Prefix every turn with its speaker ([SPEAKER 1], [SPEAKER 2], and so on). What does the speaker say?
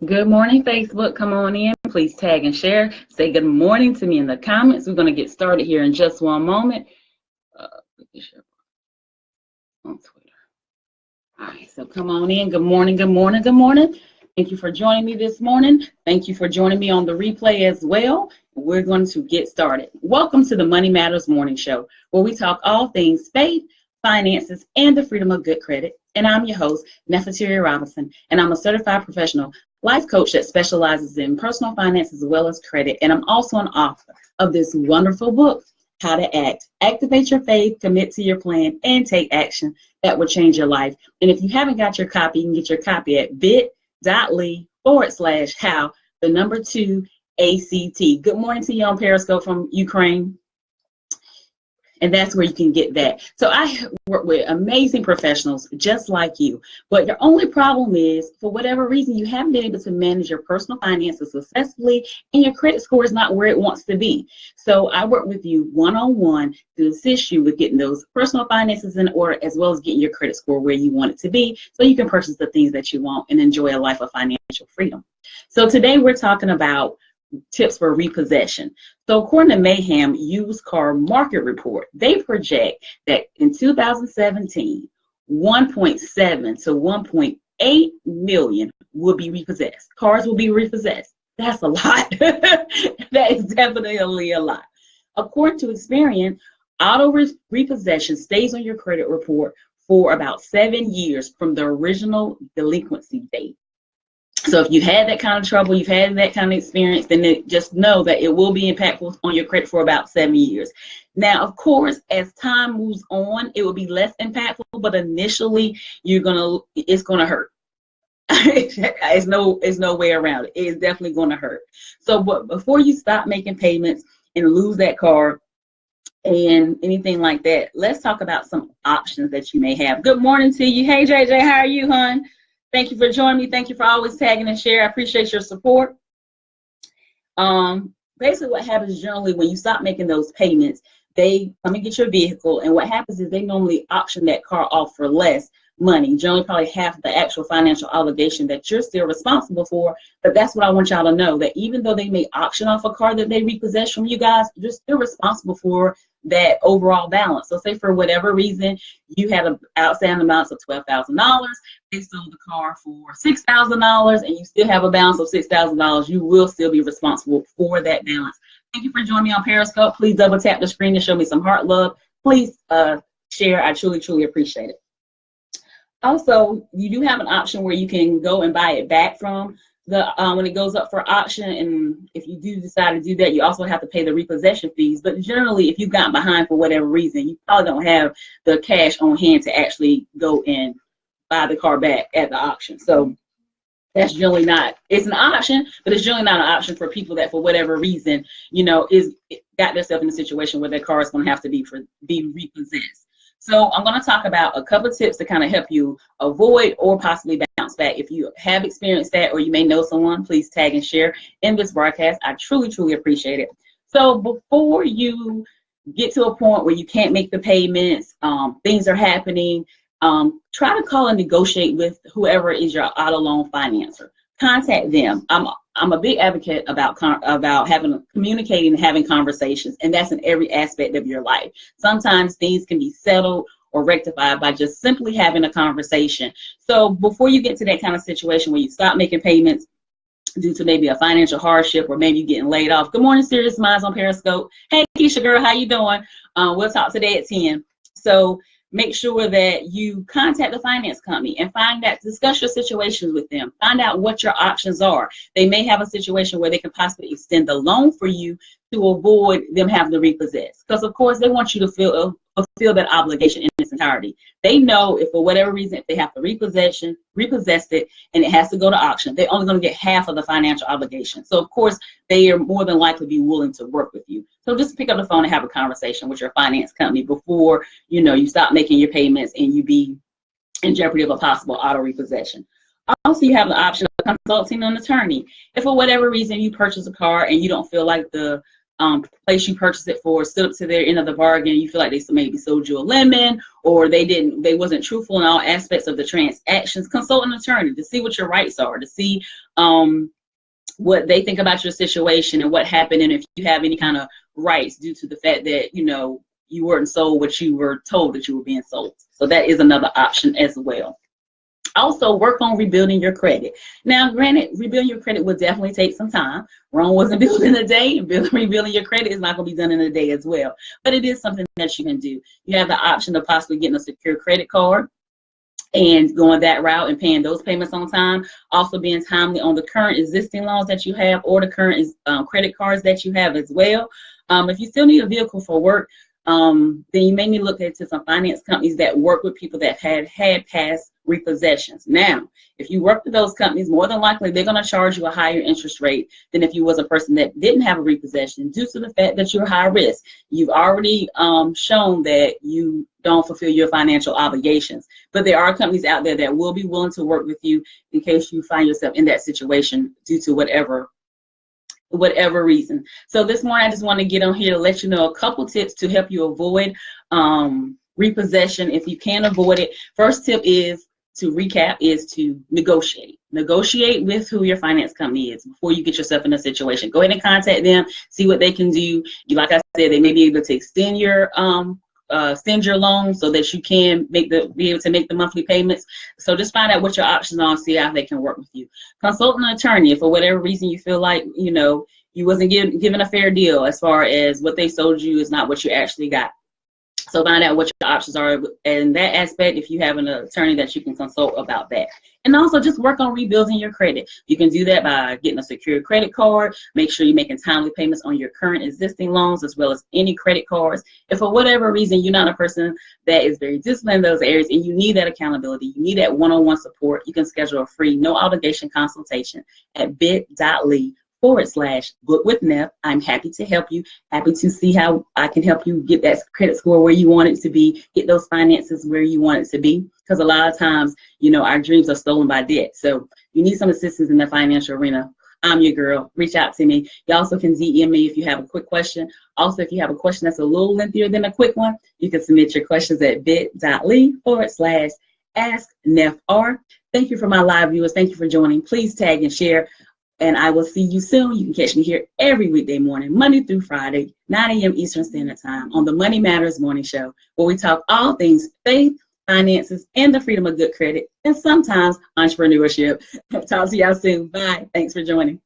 [SPEAKER 1] Good morning, Facebook. Come on in. Please tag and share. Say good morning to me in the comments. We're going to get started here in just one moment. On Twitter. All right, so come on in. Good morning, good morning, good morning. Thank you for joining me this morning. Thank you for joining me on the replay as well. We're going to get started. Welcome to the Money Matters Morning Show, where we talk all things faith, finances, and the freedom of good credit. And I'm your host, Nefateria Robinson, and I'm a certified professional life coach that specializes in personal finance as well as credit. And I'm also an author of this wonderful book, How to Act. Activate your faith, commit to your plan, and take action that will change your life. And if you haven't got your copy, you can get your copy at bit.ly/how2ACT. Good morning to you on Periscope from Ukraine. And that's where you can get that. So I work with amazing professionals just like you. But your only problem is, for whatever reason, you haven't been able to manage your personal finances successfully, and your credit score is not where it wants to be. So I work with you one-on-one to assist you with getting those personal finances in order, as well as getting your credit score where you want it to be, so you can purchase the things that you want and enjoy a life of financial freedom. So today we're talking about tips for repossession. So according to Mayhem Used Car Market Report, they project that in 2017, 1.7 to 1.8 million will be repossessed. Cars will be repossessed. That's a lot. That is definitely a lot. According to Experian, auto repossession stays on your credit report for about 7 years from the original delinquency date. So if you had that kind of trouble, you've had that kind of experience, then just know that it will be impactful on your credit for about 7 years. Now, of course, as time moves on, it will be less impactful, but initially it's gonna hurt. There's no way around it. It's definitely gonna hurt. So, but before you stop making payments and lose that car and anything like that, let's talk about some options that you may have. Good morning to you. Hey, JJ, how are you, hon? Thank you for joining me. Thank you for always tagging and share. I appreciate your support. Basically what happens generally when you stop making those payments, they come and get your vehicle, and what happens is they normally auction that car off for less money, generally probably half the actual financial obligation that you're still responsible for. But that's what I want y'all to know, that even though they may auction off a car that they repossess from you guys, you're still responsible for that overall balance. So say for whatever reason you had an outstanding amounts of $12,000, they sold the car for $6,000, and you still have a balance of $6,000, you will still be responsible for that balance. Thank you for joining me on Periscope. Please double tap the screen to show me some heart love. Please share. I truly appreciate it. Also, you do have an option where you can go and buy it back from the when it goes up for auction, and if you do decide to do that, you also have to pay the repossession fees. But generally, if you've gotten behind for whatever reason, you probably don't have the cash on hand to actually go and buy the car back at the auction. So that's generally not, it's an option, but it's generally not an option for people that for whatever reason, got themselves in a situation where their car is going to have to be repossessed. So I'm going to talk about a couple of tips to kind of help you avoid or possibly bounce back. If you have experienced that, or you may know someone, please tag and share in this broadcast. I truly appreciate it. So before you get to a point where you can't make the payments, things are happening, try to call and negotiate with whoever is your auto loan financer. Contact them. I'm a big advocate about communicating and having conversations, and that's in every aspect of your life. Sometimes things can be settled or rectified by just simply having a conversation. So before you get to that kind of situation where you stop making payments due to maybe a financial hardship, or maybe you getting laid off. Good morning, Serious Minds on Periscope. Hey, Keisha girl, how you doing? We'll talk today at 10. So make sure that you contact the finance company and discuss your situations with them. Find out what your options are. They may have a situation where they can possibly extend the loan for you to avoid them having to repossess. Because of course they want you to fulfill that obligation in its entirety. They know if for whatever reason, if they have to repossess it and it has to go to auction, they're only going to get half of the financial obligation. So of course they are more than likely be willing to work with you. So just pick up the phone and have a conversation with your finance company before you stop making your payments and you be in jeopardy of a possible auto repossession. Also, you have the option of consulting an attorney. If for whatever reason you purchase a car and you don't feel like the place you purchased it for stood up to their end of the bargain, you feel like they maybe sold you a lemon, or they wasn't truthful in all aspects of the transactions, consult an attorney to see what your rights are, to see what they think about your situation and what happened, and if you have any kind of rights due to the fact that you weren't sold what you were told that you were being sold. So that is another option as well. Also, work on rebuilding your credit. Now, granted, rebuilding your credit will definitely take some time. Rome wasn't built in a day, and rebuilding your credit is not going to be done in a day as well. But it is something that you can do. You have the option of possibly getting a secure credit card and going that route and paying those payments on time. Also being timely on the current existing loans that you have or the current credit cards that you have as well. If you still need a vehicle for work, then you may need to look into some finance companies that work with people that have had past repossessions. Now, if you work with those companies, more than likely they're going to charge you a higher interest rate than if you was a person that didn't have a repossession, due to the fact that you're high risk. You've already shown that you don't fulfill your financial obligations. But there are companies out there that will be willing to work with you in case you find yourself in that situation due to whatever reason. So this morning, I just want to get on here to let you know a couple tips to help you avoid repossession if you can avoid it. First tip is, to recap, is to negotiate. Negotiate with who your finance company is before you get yourself in a situation. Go ahead and contact them, see what they can do. Like I said, they may be able to extend your loan so that you can be able to make the monthly payments. So just find out what your options are and see how they can work with you. Consult an attorney if for whatever reason you feel like you wasn't given a fair deal as far as what they sold you is not what you actually got. So find out what your options are in that aspect if you have an attorney that you can consult about that. And also just work on rebuilding your credit. You can do that by getting a secure credit card. Make sure you're making timely payments on your current existing loans as well as any credit cards. If for whatever reason you're not a person that is very disciplined in those areas and you need that accountability, you need that one-on-one support, you can schedule a free no obligation consultation at bit.ly/book with Nef. I'm happy to help you, happy to see how I can help you get that credit score where you want it to be, get those finances where you want it to be. Because a lot of times, our dreams are stolen by debt. So you need some assistance in the financial arena. I'm your girl. Reach out to me. You also can DM me if you have a quick question. Also, if you have a question that's a little lengthier than a quick one, you can submit your questions at bit.ly/asknefr. Thank you for my live viewers. Thank you for joining. Please tag and share. And I will see you soon. You can catch me here every weekday morning, Monday through Friday, 9 a.m. Eastern Standard Time on the Money Matters Morning Show, where we talk all things faith, finances, and the freedom of good credit, and sometimes entrepreneurship. Talk to y'all soon. Bye. Thanks for joining.